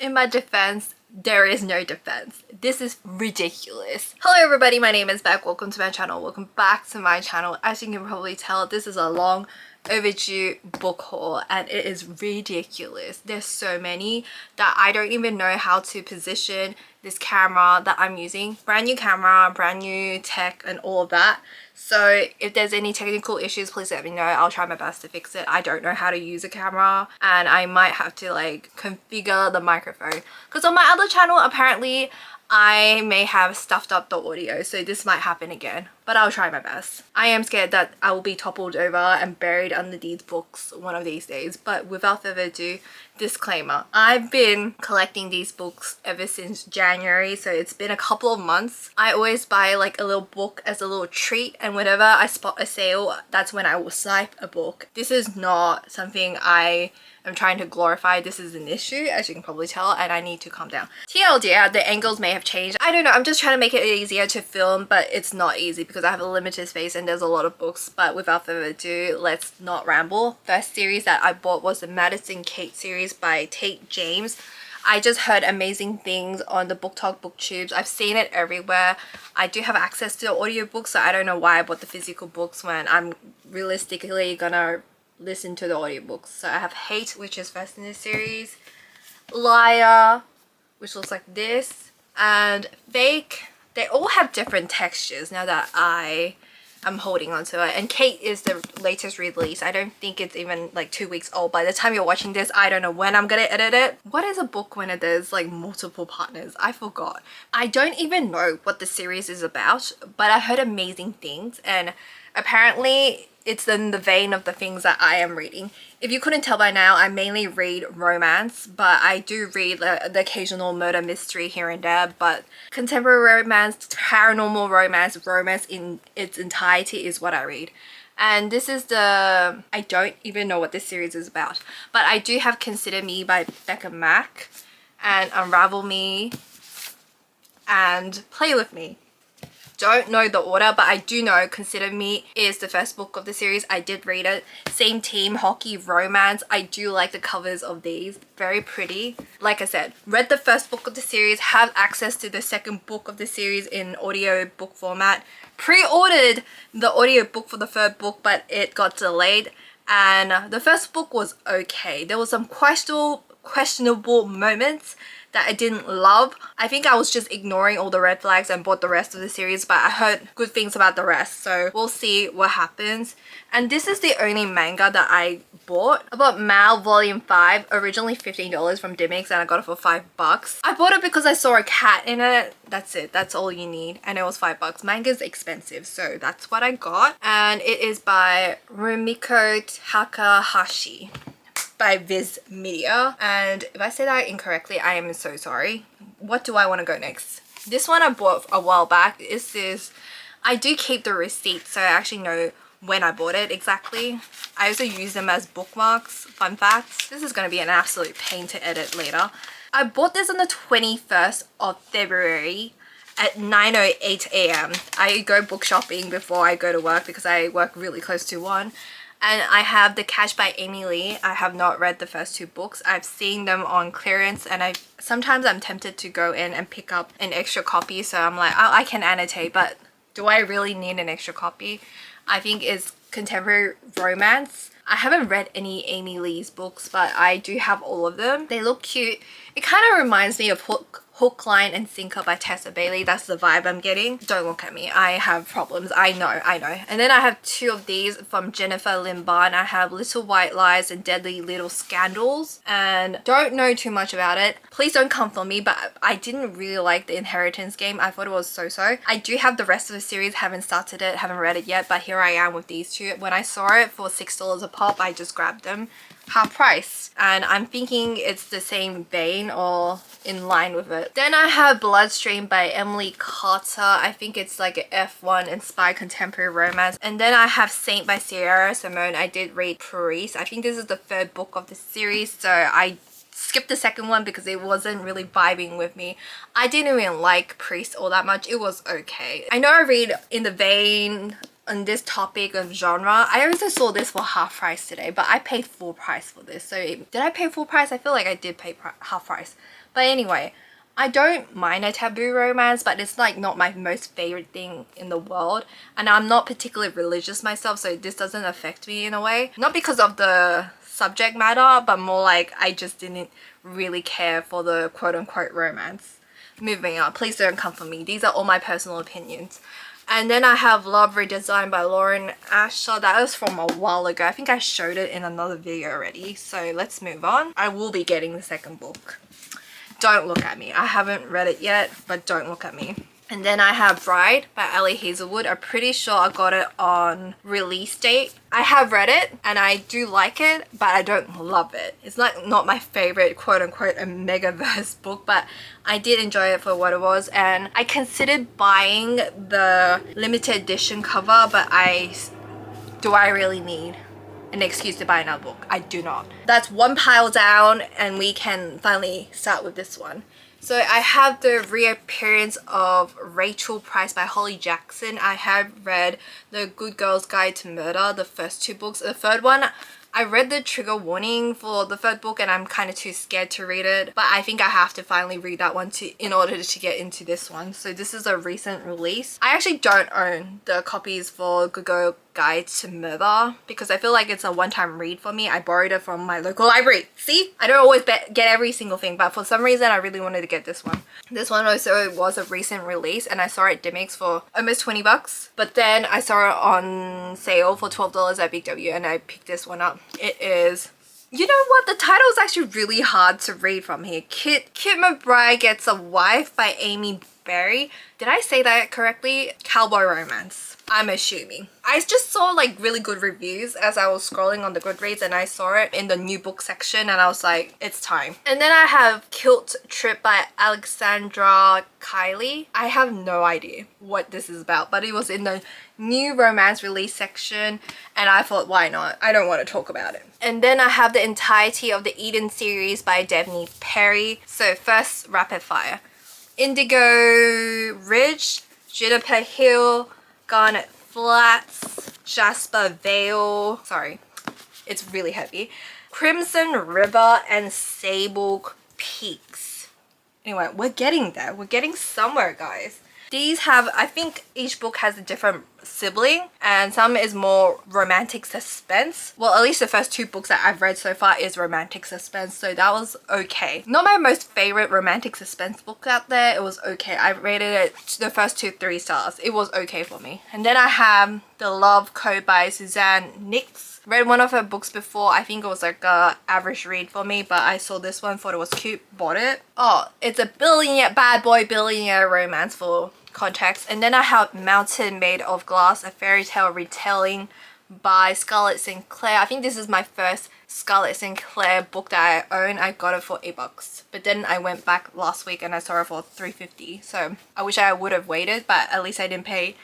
In my defense, there is no defense. This is ridiculous. Hello everybody, my name is Beck. Welcome to my channel. Welcome back to my channel. As you can probably tell, this is a long overdue book haul and it is ridiculous. There's so many that I don't even know how to position this camera that I'm using. Brand new camera, brand new tech and all of that. So if there's any technical issues, please let me know. I'll try my best to fix it. I don't know how to use a camera and I might have to like configure the microphone, because on my other channel apparently I may have stuffed up the audio, so this might happen again, but I'll try my best. I am scared that I will be toppled over and buried under these books one of these days, but without further ado, disclaimer. I've been collecting these books ever since January, so it's been a couple of months. I always buy like a little book as a little treat, and whenever I spot a sale, that's when I will snipe a book. This is not something I'm trying to glorify. This is an issue, as you can probably tell, and I need to calm down. TLDR, the angles may have changed. I don't know, I'm just trying to make it easier to film, but it's not easy because I have a limited space and there's a lot of books. But without further ado, let's not ramble. First series that I bought was the Madison Kate series by Tate James. I just heard amazing things on the Book Talk booktubes. I've seen it everywhere. I do have access to the audiobooks, so I don't know why I bought the physical books when I'm realistically gonna listen to the audiobooks. So I have Hate, which is first in this series, Liar, which looks like this, and Fake. They all have different textures now that I am holding onto it. And Kate is the latest release. I don't think it's even like 2 weeks old. By the time you're watching this, I don't know when I'm gonna edit it. What is a book when there's like multiple partners? I forgot. I don't even know what the series is about, but I heard amazing things, and apparently it's in the vein of the things that I am reading. If you couldn't tell by now, I mainly read romance, but I do read the occasional murder mystery here and there. But contemporary romance, paranormal romance, romance in its entirety is what I read. And this is the... I don't even know what this series is about, but I do have Consider Me by Becca Mack and Unravel Me and Play With Me. Don't know the order, but I do know Consider Me is the first book of the series. I did read it. Same team, hockey, romance. I do like the covers of these. Very pretty. Like I said, read the first book of the series, have access to the second book of the series in audio book format. Pre-ordered the audio book for the third book, but it got delayed. And the first book was okay. There was some questionable moments that I didn't love. I think I was just ignoring all the red flags and bought the rest of the series, but I heard good things about the rest, so we'll see what happens. And this is the only manga that I bought. I bought Mal Volume 5, originally $15 from Dimmix, and I got it for $5. I bought it because I saw a cat in it. That's it. That's all you need. And it was $5. Manga's expensive, so that's what I got. And it is by Rumiko Takahashi by Viz Media, and if I say that incorrectly, I am so sorry. What do I want to go next? This one I bought a while back. I do keep the receipts, so I actually know when I bought it exactly. I also use them as bookmarks. Fun facts. This is going to be an absolute pain to edit later. I bought this on the 21st of February at 9:08 a.m. I go book shopping before I go to work because I work really close to one. And I have The Catch by Amy Lee. I have not read the first two books. I've seen them on clearance, and sometimes I'm tempted to go in and pick up an extra copy. So I'm like, oh, I can annotate, but do I really need an extra copy? I think it's contemporary romance. I haven't read any Amy Lee's books, but I do have all of them. They look cute. It kind of reminds me of Hook, Line and Sinker by Tessa Bailey. That's the vibe I'm getting. Don't look at me. I have problems. I know. And then I have two of these from Jennifer Lynn Barn. I have Little White Lies and Deadly Little Scandals. And don't know too much about it. Please don't come for me, but I didn't really like the Inheritance game. I thought it was so-so. I do have the rest of the series. Haven't started it. Haven't read it yet. But here I am with these two. When I saw it for $6 a pop, I just grabbed them. Half price, and I'm thinking it's the same vein or in line with it. Then I have Bloodstream by Emily Carter. I think it's like an F1 inspired contemporary romance. And then I have Saint by Sierra Simone. I did read Priest. I think this is the third book of the series, so I skipped the second one because it wasn't really vibing with me. I didn't even like Priest all that much. It was okay. I know I read in the vein on this topic of genre. I also saw this for half price today, but I paid full price for this. So did I pay full price? I feel like I did pay half price. But anyway, I don't mind a taboo romance, but it's like not my most favorite thing in the world. And I'm not particularly religious myself, so this doesn't affect me in a way. Not because of the subject matter, but more like I just didn't really care for the quote-unquote romance. Moving on, please don't come for me. These are all my personal opinions. And then I have Love Redesigned by Lauren Asher. That was from a while ago. I think I showed it in another video already. So let's move on. I will be getting the second book. Don't look at me. I haven't read it yet, but don't look at me. And then I have Bride by Ali Hazelwood. I'm pretty sure I got it on release date. I have read it and I do like it, but I don't love it. It's not my favorite quote-unquote Omegaverse book, but I did enjoy it for what it was. And I considered buying the limited edition cover, but do I really need an excuse to buy another book? I do not. That's one pile down and we can finally start with this one. So I have the reappearance of Rachel Price by Holly Jackson. I have read The Good Girl's Guide to Murder, the first two books. The third one, I read the trigger warning for the third book and I'm kind of too scared to read it. But I think I have to finally read that one in order to get into this one. So this is a recent release. I actually don't own the copies for Good Girl Guide to Murder because I feel like it's a one-time read for me. I borrowed it from my local library. See? I don't always get every single thing, but for some reason I really wanted to get this one. This one also was a recent release and I saw it at Dimmix for almost 20 bucks. But then I saw it on sale for $12 at Big W and I picked this one up. It is... You know what? The title is actually really hard to read from here. Kit McBride Gets a Wife by Amy Berry. Did I say that correctly? Cowboy romance, I'm assuming. I just saw like really good reviews as I was scrolling on the Goodreads and I saw it in the new book section and I was like, it's time. And then I have Kilt Trip by Alexandra Kiley. I have no idea what this is about, but it was in the new romance release section and I thought, why not? I don't want to talk about it. And then I have the entirety of the Eden series by Devney Perry. So first, rapid fire. Indigo Ridge, Juniper Hill, Garnet Flats, Jasper Vale, sorry, it's really heavy, Crimson River, and Sable Peaks. Anyway, we're getting there. We're getting somewhere, guys. These have, I think each book has a different sibling and some is more romantic suspense. Well, at least the first two books that I've read so far is romantic suspense, so that was okay. Not my most favorite romantic suspense book out there. It was okay. I rated it the first two 3 stars. It was okay for me. And then I have The Love Code by Suzanne Nix. Read one of her books before. I think it was like a average read for me, but I saw this one, thought it was cute, bought it. Oh, it's a bad boy billionaire romance for context. And then I have Mountain Made of Glass, a fairy tale retelling by Scarlett Sinclair. I think this is my first Scarlett Sinclair book that I own. I got it for $8, but then I went back last week and I saw it for $3.50. So I wish I would have waited, but at least I didn't pay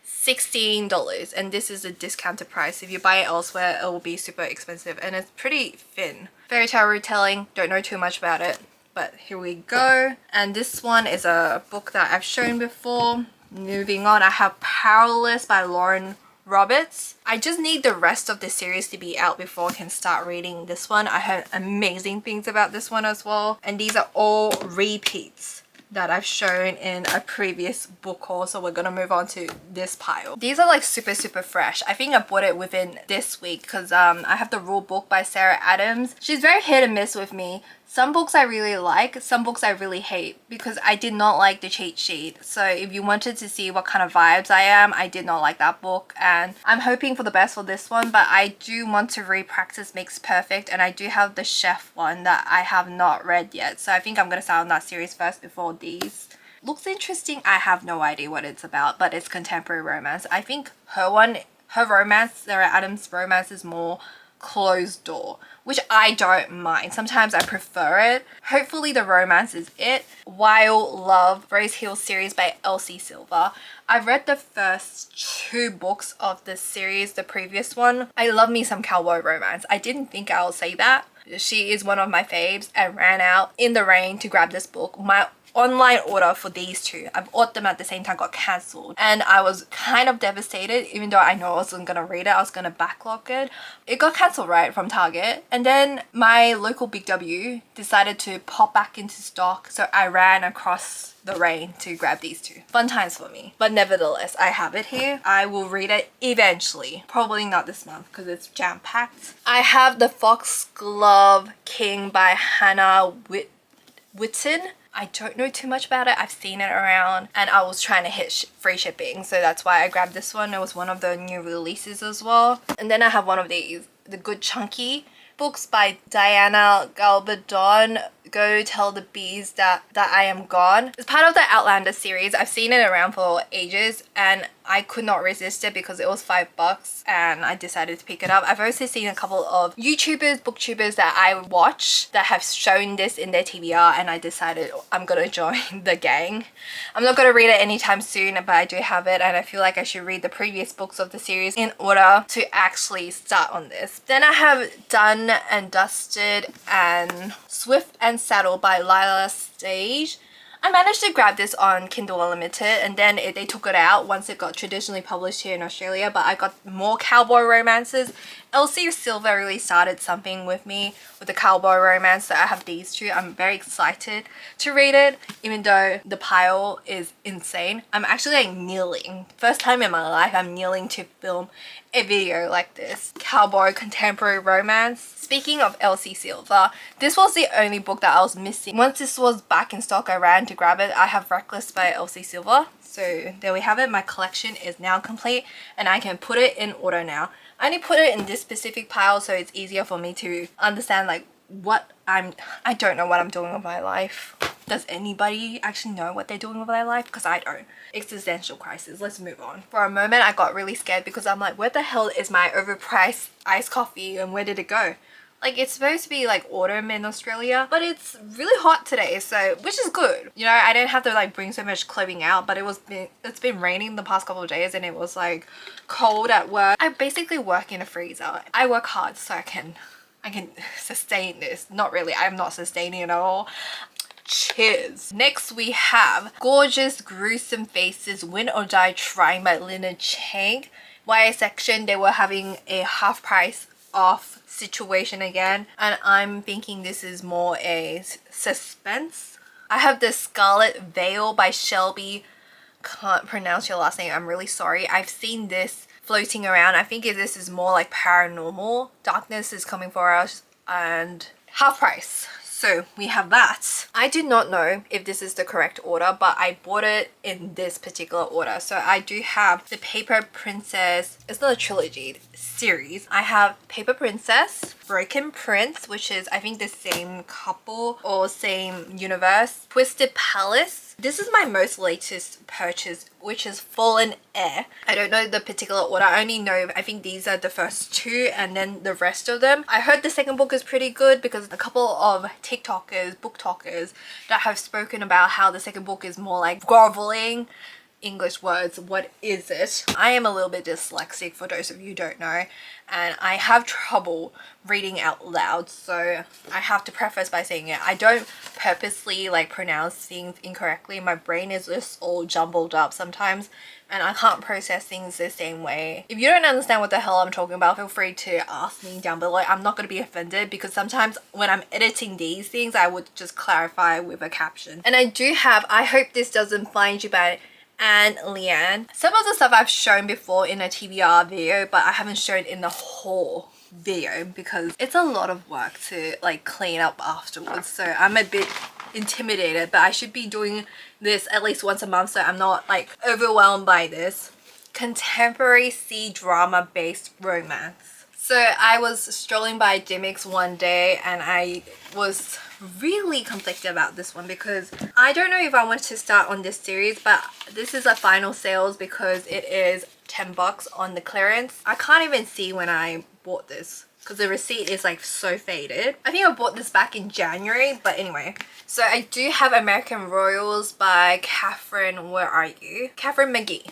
$16 and this is a discounted price. If you buy it elsewhere, it will be super expensive and it's pretty thin. Fairy tale retelling, don't know too much about it, but here we go. And this one is a book that I've shown before. Moving on, I have Powerless by Lauren Roberts. I just need the rest of the series to be out before I can start reading this one. I heard amazing things about this one as well, and these are all repeats that I've shown in a previous book haul, so we're gonna move on to this pile. These are like super fresh. I think I bought it within this week because I have the Rule Book by Sarah Adams. She's very hit and miss with me. Some books I really like, some books I really hate because I did not like the cheat sheet. So if you wanted to see what kind of vibes I am, I did not like that book and I'm hoping for the best for this one, but I do want to read Practice Makes Perfect and I do have the Chef one that I have not read yet. So I think I'm going to start on that series first before these. Looks interesting. I have no idea what it's about, but it's contemporary romance. I think her romance, Sarah Adams' romance is more closed door, which I don't mind. Sometimes I prefer it. Hopefully the romance is it. Wild Love, Rose Hill series by Elsie Silver. I've read the first 2 books of this series, the previous one. I love me some cowboy romance. I didn't think I'll say that. She is one of my faves and ran out in the rain to grab this book. My online order for these 2, I've ordered them at the same time, got cancelled and I was kind of devastated. Even though I know I wasn't gonna read it, I was gonna backlog it. It got cancelled right from Target And then my local Big W decided to pop back into stock, so I ran across the rain to grab these two. Fun times for me. But nevertheless, I have it here. I will read it eventually. Probably not this month because it's jam-packed. I have the Foxglove King by Hannah Witten. I don't know too much about it. I've seen it around and I was trying to hit free shipping, so that's why I grabbed this one. It was one of the new releases as well. And then I have one of these, the Good Chunky books by Diana Galbadon. Go Tell the Bees that I Am Gone. It's part of the Outlander series. I've seen it around for ages and I could not resist it because it was $5 and I decided to pick it up. I've also seen a couple of YouTubers, booktubers that I watch that have shown this in their TBR and I decided I'm gonna join the gang. I'm not gonna read it anytime soon, but I do have it and I feel like I should read the previous books of the series in order to actually start on this. Then I have Done and Dusted and Swift and Saddle by Lila Stage. I managed to grab this on Kindle Unlimited and then they took it out once it got traditionally published here in Australia, but I got more cowboy romances. Elsie Silver really started something with me with the cowboy romance, so I have these two. I'm very excited to read it, even though the pile is insane. I'm actually like kneeling. First time in my life I'm kneeling to film a video like this. Cowboy contemporary romance. Speaking of Elsie Silver, this was the only book that I was missing. Once this was back in stock, I ran to grab it. I have Reckless by Elsie Silver. So there we have it. My collection is now complete and I can put it in order now. I only put it in this specific pile so it's easier for me to understand like what I don't know what I'm doing with my life. Does anybody actually know what they're doing with their life? Because I don't. Existential crisis. Let's move on. For a moment I got really scared because I'm like, where the hell is my overpriced iced coffee and where did it go? Like, it's supposed to be like autumn in Australia, but it's really hot today, so which is good. You know, I didn't have to like bring so much clothing out, but it's been raining the past couple of days and it was like cold at work. I basically work in a freezer. I work hard so I can sustain this. Not really. I'm not sustaining it at all. Cheers. Next we have Gorgeous Gruesome Faces Win or Die Trying by Lina Chang. YA section, they were having a half price off situation again and I'm thinking this is more a suspense. I have the Scarlet Veil by Shelby. Can't pronounce your last name, I'm really sorry. I've seen this floating around. I think this is more like paranormal. Darkness is Coming for Us and half price. So we have that. I do not know if this is the correct order, but I bought it in this particular order. So I do have the Paper Princess, it's not a trilogy series. I have Paper Princess, Broken Prince, which is I think the same couple or same universe, Twisted Palace. This is my most latest purchase, which is Fallen Air. I don't know the particular order. I only know I think these are the first two and then the rest of them. I heard the second book is pretty good because a couple of TikTokers, book talkers that have spoken about how the second book is more like groveling. English words, what is it? I am a little bit dyslexic for those of you who don't know, and I have trouble reading out loud, so I have to preface by saying it. I don't purposely like pronounce things incorrectly. My brain is just all jumbled up sometimes and I can't process things the same way. If you don't understand what the hell I'm talking about, feel free to ask me down below. I'm not going to be offended because sometimes when I'm editing these things I would just clarify with a caption. And I do have I Hope This Doesn't Find You by and Leanne. Some of the stuff I've shown before in a TBR video, but I haven't shown in the whole video because it's a lot of work to like clean up afterwards. So I'm a bit intimidated, but I should be doing this at least once a month so I'm not like overwhelmed by this. Contemporary C-drama based romance. So I was strolling by Dimmicks one day and I was really conflicted about this one because I don't know if I want to start on this series, but this is a final sales because it is $10 on the clearance. I can't even see when I bought this because the receipt is like so faded. I think I bought this back in January, but anyway. So I do have American Royals by Catherine, where are you? Catherine McGee.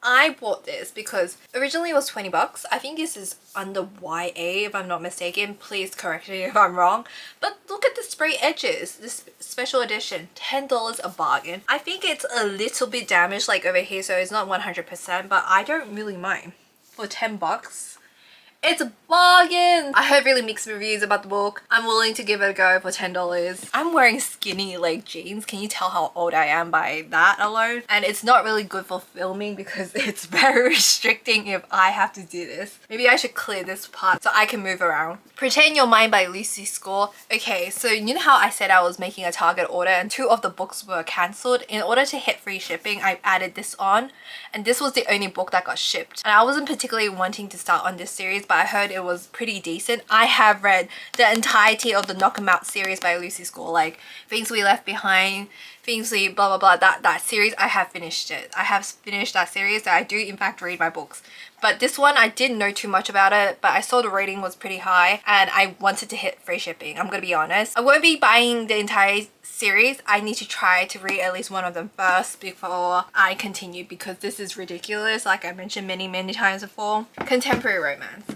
I bought this because originally it was $20. I think this is under YA if I'm not mistaken. Please correct me if I'm wrong. But look at the spray edges. This special edition, $10 a bargain. I think it's a little bit damaged like over here, so it's not 100%, but I don't really mind. For $10, It's a bargain. I heard really mixed reviews about the book. I'm willing to give it a go for $10. I'm wearing skinny leg jeans. Can you tell how old I am by that alone? And it's not really good for filming because it's very restricting if I have to do this. Maybe I should clear this part so I can move around. Pretend Your Mind by Lucy Score. Okay, so you know how I said I was making a Target order and 2 of the books were cancelled? In order to hit free shipping, I added this on, and this was the only book that got shipped. And I wasn't particularly wanting to start on this series, but I heard it was pretty decent. I have read the entirety of the Knock 'Em Out series by Lucy Score, like Things We Left Behind, Things We blah blah blah, that series. I have finished it. I have finished that series, so I do in fact read my books. But this one, I didn't know too much about it, but I saw the rating was pretty high and I wanted to hit free shipping. I'm gonna be honest. I won't be buying the entire series. I need to try to read at least one of them first before I continue, because this is ridiculous, like I mentioned many times before. Contemporary romance.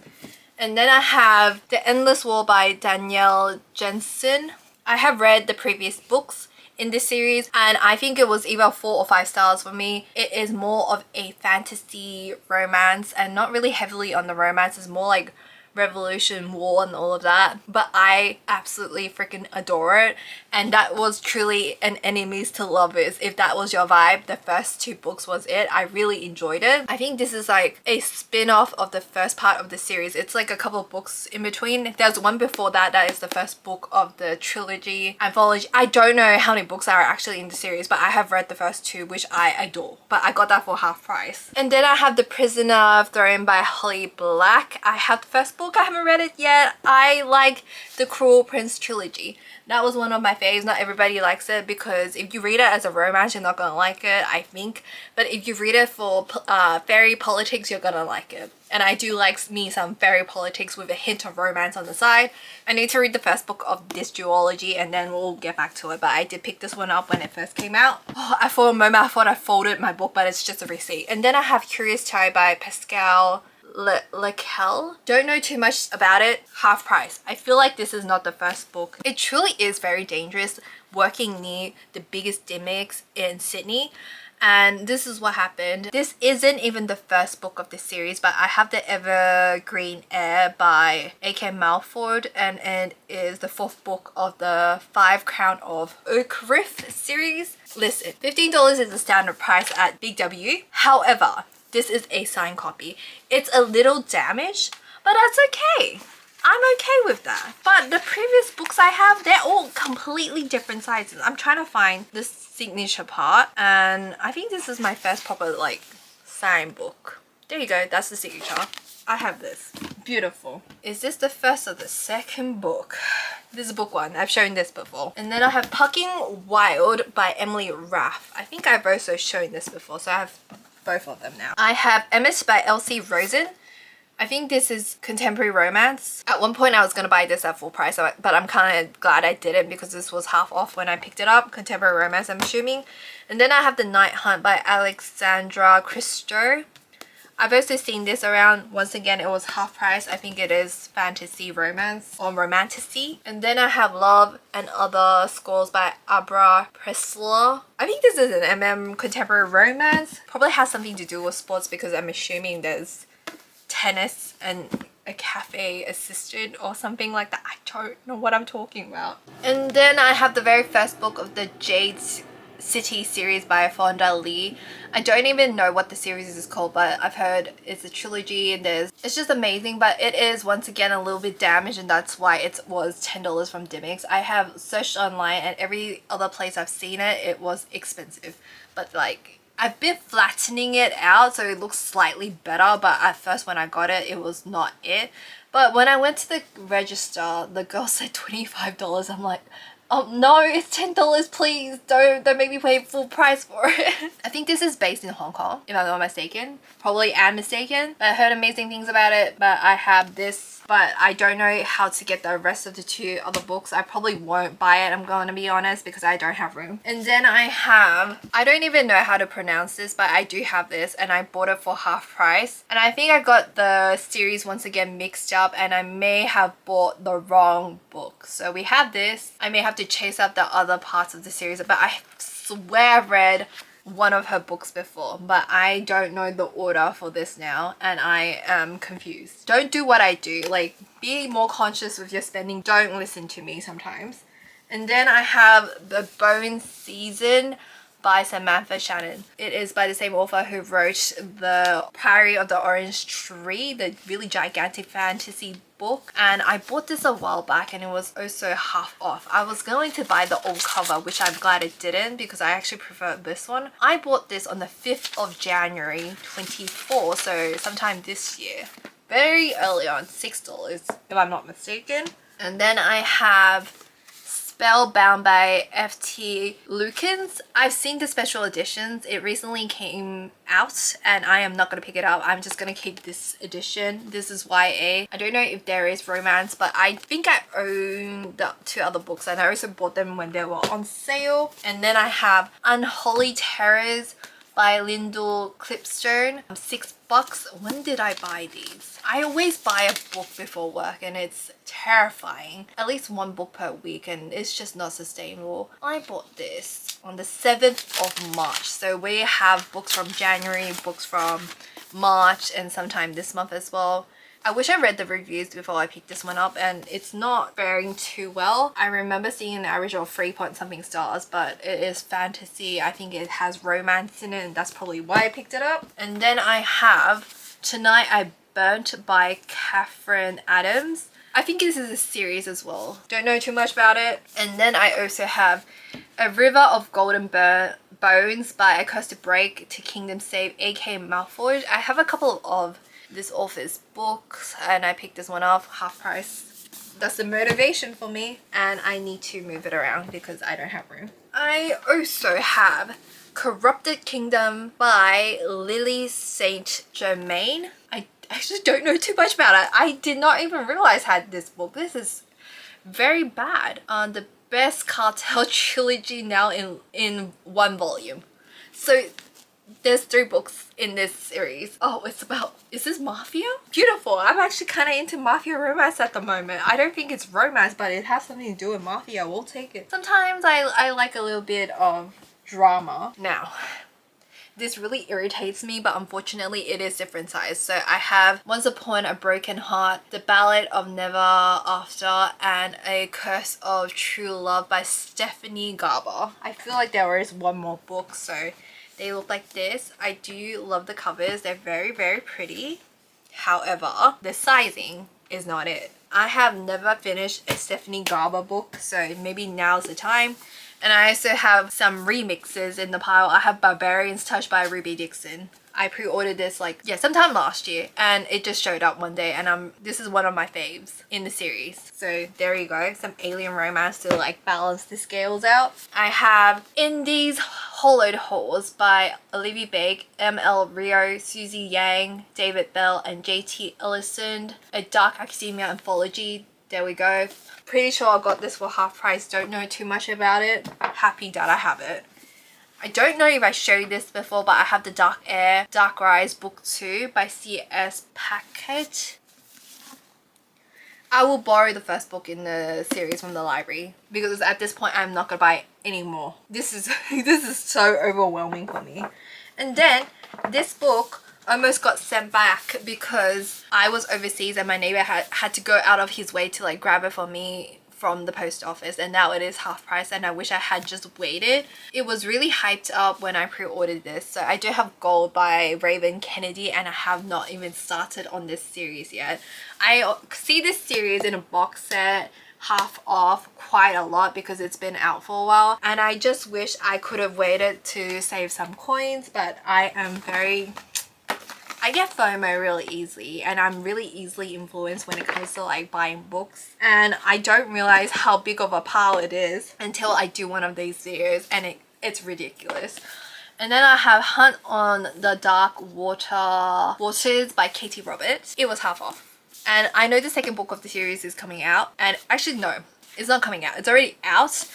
And then I have The Endless War by Danielle Jensen. I have read the previous books in this series and I think it was either 4 or 5 stars for me. It is more of a fantasy romance and not really heavily on the romance. It's more like revolution, war and all of that, but I absolutely freaking adore it. And that was truly an enemies to lovers. If that was your vibe, the first 2 books was it. I really enjoyed it. I think this is like a spin-off of the first part of the series. It's like a couple of books in between. There's one before that, that is the first book of the trilogy anthology. I don't know how many books are actually in the series, but I have read the first 2, which I adore, but I got that for half price. And then I have The Prisoner Thrown by Holly Black. I have the first book. I haven't read it yet. I like the Cruel Prince trilogy. That was one of my faves. Not everybody likes it because if you read it as a romance, you're not gonna like it, I think. But if you read it for fairy politics, you're gonna like it. And I do like me some fairy politics with a hint of romance on the side. I need to read the first book of this duology and then we'll get back to it. But I did pick this one up when it first came out. Oh, for a moment I thought I folded my book, but it's just a receipt. And then I have Curious Child by Pascal Laquelle. Don't know too much about it. Half price. I feel like this is not the first book. It truly is very dangerous working near the biggest gimmicks in Sydney. And this is what happened. This isn't even the first book of this series, but I have The Evergreen Air by A.K. Malford, and it is the 4th book of the 5 Crown of Oakriff series. Listen, $15 is the standard price at Big W. However, this is a signed copy. It's a little damaged, but that's okay. I'm okay with that. But the previous books I have, they're all completely different sizes. I'm trying to find the signature part, and I think this is my first proper like signed book. There you go, that's the signature. I have this. Beautiful. Is this the first or the second book? This is book 1. I've shown this before. And then I have Pucking Wild by Emily Raff. I think I've also shown this before, so I have both of them now. I have Emmet by Elsie Rosen. I think this is contemporary romance. At one point I was going to buy this at full price, but I'm kind of glad I didn't because this was half off when I picked it up. Contemporary romance, I'm assuming. And then I have The Night Hunt by Alexandra Christo. I've also seen this around. Once again, it was half price. I think it is fantasy romance or romantasy. And then I have Love and Other Scores by Abra Pressler. I think this is an MM contemporary romance. Probably has something to do with sports because I'm assuming there's tennis and a cafe assistant or something like that. I don't know what I'm talking about. And then I have the very first book of the Jade City series by Fonda Lee. I don't even know what the series is called, but I've heard it's a trilogy and it's just amazing, but it is once again a little bit damaged, and that's why it was $10 from Dimmicks. I have searched online and every other place I've seen it, it was expensive, but like I've been flattening it out so it looks slightly better, but at first when I got it, it was not it. But when I went to the register, the girl said $25. I'm like, oh no, it's $10, please. Don't make me pay full price for it. I think this is based in Hong Kong, if I'm not mistaken. Probably am mistaken. But I heard amazing things about it. But I have this, but I don't know how to get the rest of the 2 other books. I probably won't buy it, I'm going to be honest, because I don't have room. And then I have, I don't even know how to pronounce this, but I do have this and I bought it for half price. And I think I got the series once again mixed up and I may have bought the wrong book. So we have this. I may have to chase up the other parts of the series, but I swear I've read one of her books before, but I don't know the order for this now and I am confused. Don't do what I do, like be more conscious with your spending. Don't listen to me sometimes. And then I have The Bone Season by Samantha Shannon. It is by the same author who wrote The Priory of the Orange Tree, the really gigantic fantasy book. And I bought this a while back and it was also half off. I was going to buy the old cover, which I'm glad it didn't because I actually prefer this one. I bought this on the 5th of January 24, so sometime this year. Very early on, $6 if I'm not mistaken. And then I have Spellbound by F.T. Lukens. I've seen the special editions. It recently came out and I am not going to pick it up. I'm just going to keep this edition. This is YA. I don't know if there is romance, but I think I own the 2 other books and I also bought them when they were on sale. And then I have Unholy Terrors by Lyndall Clipstone. $6. When did I buy these? I always buy a book before work and it's terrifying. At least 1 book per week and it's just not sustainable. I bought this on the 7th of March. So we have books from January, books from March, and sometime this month as well. I wish I read the reviews before I picked this one up and it's not faring too well. I remember seeing an average of 3 point something stars, but it is fantasy. I think it has romance in it and that's probably why I picked it up. And then I have Tonight I Burnt by Catherine Adams. I think this is a series as well. Don't know too much about it. And then I also have A River of Golden Bones by A Curse to Break to Kingdom Save A.K. Malfoy. I have a couple of this author's books and I picked this one up half price. That's the motivation for me and I need to move it around because I don't have room. I also have Corrupted Kingdom by Lily St. Germain. I actually don't know too much about it. I did not even realize I had this book. This is very bad. The best cartel trilogy now in 1 volume. So there's 3 books in this series. Oh, it's about, is this mafia? Beautiful. I'm actually kind of into mafia romance at the moment. I don't think it's romance, but it has something to do with mafia. We'll take it. Sometimes I like a little bit of drama. Now, this really irritates me, but unfortunately it is different size. So I have Once Upon a Broken Heart, The Ballad of Never After, and A Curse of True Love by Stephanie Garber. I feel like there is 1 more book, so they look like this. I do love the covers. They're very, very pretty. However, the sizing is not it. I have never finished a Stephanie Garber book, so maybe now's the time. And I also have some remixes in the pile. I have Barbarian's Touch by Ruby Dixon. I pre-ordered this sometime last year and it just showed up one day and this is one of my faves in the series. So there you go, some alien romance to like balance the scales out. I have In These Hollowed Halls by Olivia Bake, M.L. Rio, Susie Yang, David Bell and J.T. Ellison. A dark academia anthology. There we go. Pretty sure I got this for half price. Don't know too much about it. Happy that I have it. I don't know if I showed this before, but I have the Dark Air, Dark Rise Book 2 by C.S. Packet. I will borrow the first book in the series from the library because at this point I'm not gonna buy any more. This is this is so overwhelming for me. And then this book almost got sent back because I was overseas and my neighbor had to go out of his way to like grab it for me from the post office, and now it is half price and I wish I had just waited. It was really hyped up when I pre-ordered this. So I do have Gold by Raven Kennedy and I have not even started on this series yet. I see this series in a box set half off quite a lot because it's been out for a while and I just wish I could have waited to save some coins, but I get FOMO really easily and I'm really easily influenced when it comes to like buying books, and I don't realize how big of a pile it is until I do one of these videos and it's ridiculous. And then I have Hunt on the Dark Waters by Katie Roberts. It was half off. And I know the second book of the series is coming out, and actually no, it's not coming out. It's already out.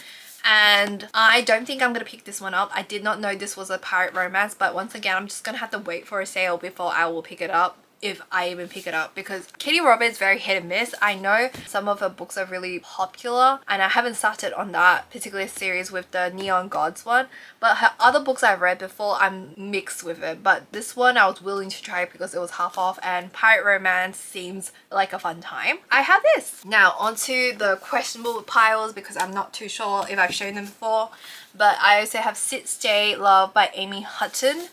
And I don't think I'm going to pick this one up. I did not know this was a pirate romance, but once again, I'm just going to have to wait for a sale before I will pick it up. if I even pick it up, because Katie Roberts is very hit and miss. I know some of her books are really popular and I haven't started on that particular series with the Neon Gods one, but her other books I've read before, I'm mixed with it. But this one I was willing to try because it was half off, and pirate romance seems like a fun time. I have this. Now onto the questionable piles, because I'm not too sure if I've shown them before, but I also have Sit Stay Love by Amy Hutton.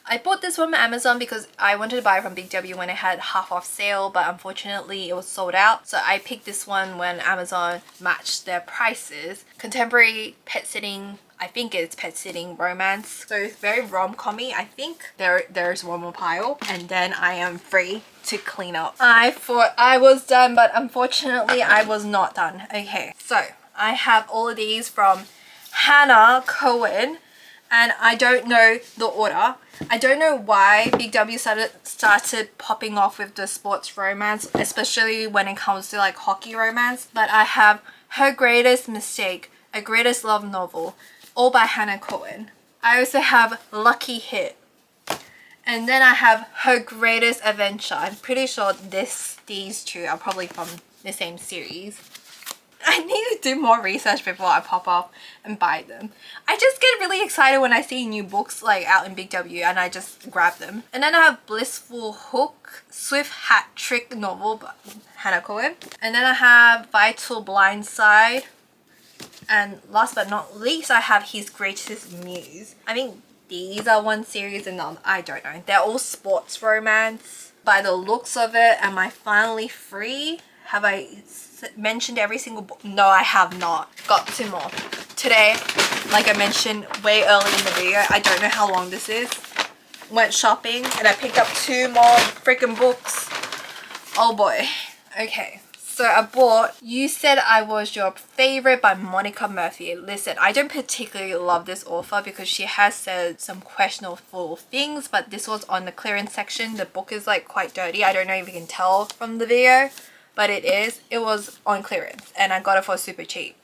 I bought this from Amazon because I wanted to buy it from Big W when it had half off sale, but unfortunately it was sold out. So I picked this one when Amazon matched their prices. Contemporary pet sitting, I think it's pet sitting romance. So it's very rom-com-y. I think there's one more pile and then I am free to clean up. I thought I was done, but unfortunately I was not done. Okay, so I have all of these from Hannah Cohen, and I don't know the order. I don't know why Big W started popping off with the sports romance, especially when it comes to like hockey romance. But I have Her Greatest Mistake, A Greatest Love Novel, all by Hannah Cohen. I also have Lucky Hit. And then I have Her Greatest Adventure. I'm pretty sure these two are probably from the same series. I need to do more research before I pop off and buy them. I just get really excited when I see new books like out in Big W and I just grab them. And then I have Blissful Hook, Swift Hat Trick Novel by Hannah Cohen. And then I have Vital Blindside. And last but not least, I have His Greatest Muse. I think these are one series and I don't know. They're all sports romance. By the looks of it, am I finally free? Have I mentioned every single book? No, I have not. Got two more. Today, like I mentioned way early in the video, I don't know how long this is. Went shopping and I picked up two more freaking books. Oh boy. Okay. So I bought You Said I Was Your Favorite by Monica Murphy. Listen, I don't particularly love this author because she has said some questionable things, but this was on the clearance section. The book is like quite dirty. I don't know if you can tell from the video, but it is. It was on clearance and I got it for super cheap.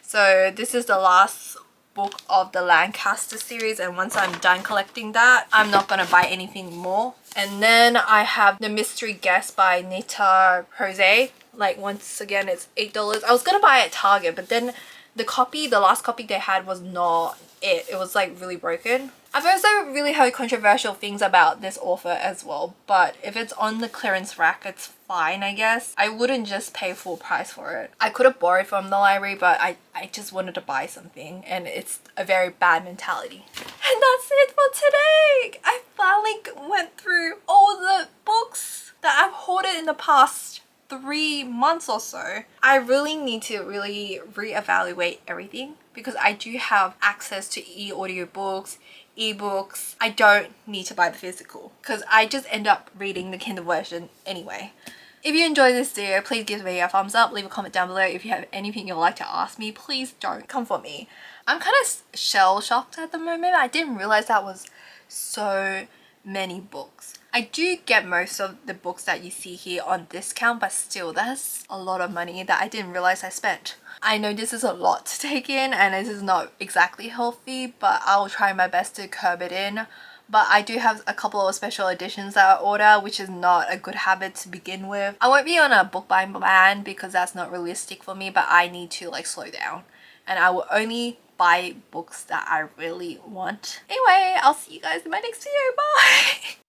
So this is the last book of the Lancaster series, and once I'm done collecting that, I'm not gonna buy anything more. And then I have The Mystery Guest by Nita Rose. Like once again, it's $8. I was gonna buy it at Target, but then the last copy they had was not it. It was like really broken. I've also really heard controversial things about this author as well, but if it's on the clearance rack, it's fine, I guess. I wouldn't just pay full price for it. I could have borrowed from the library, but I just wanted to buy something, and it's a very bad mentality. And that's it for today! I finally went through all the books that I've hoarded in the past 3 months or so. I really need to reevaluate everything because I do have access to e-audiobooks, ebooks. I don't need to buy the physical because I just end up reading the Kindle version anyway. If you enjoyed this video, please give me a thumbs up, leave a comment down below. If you have anything you'd like to ask me, please don't come for me. I'm kind of shell-shocked at the moment. I didn't realize that was so many books. I do get most of the books that you see here on discount, but still that's a lot of money that I didn't realize I spent. I know this is a lot to take in and this is not exactly healthy, but I'll try my best to curb it in. But I do have a couple of special editions that I order, which is not a good habit to begin with. I won't be on a book buying ban because that's not realistic for me, but I need to like slow down. And I will only buy books that I really want. Anyway, I'll see you guys in my next video. Bye!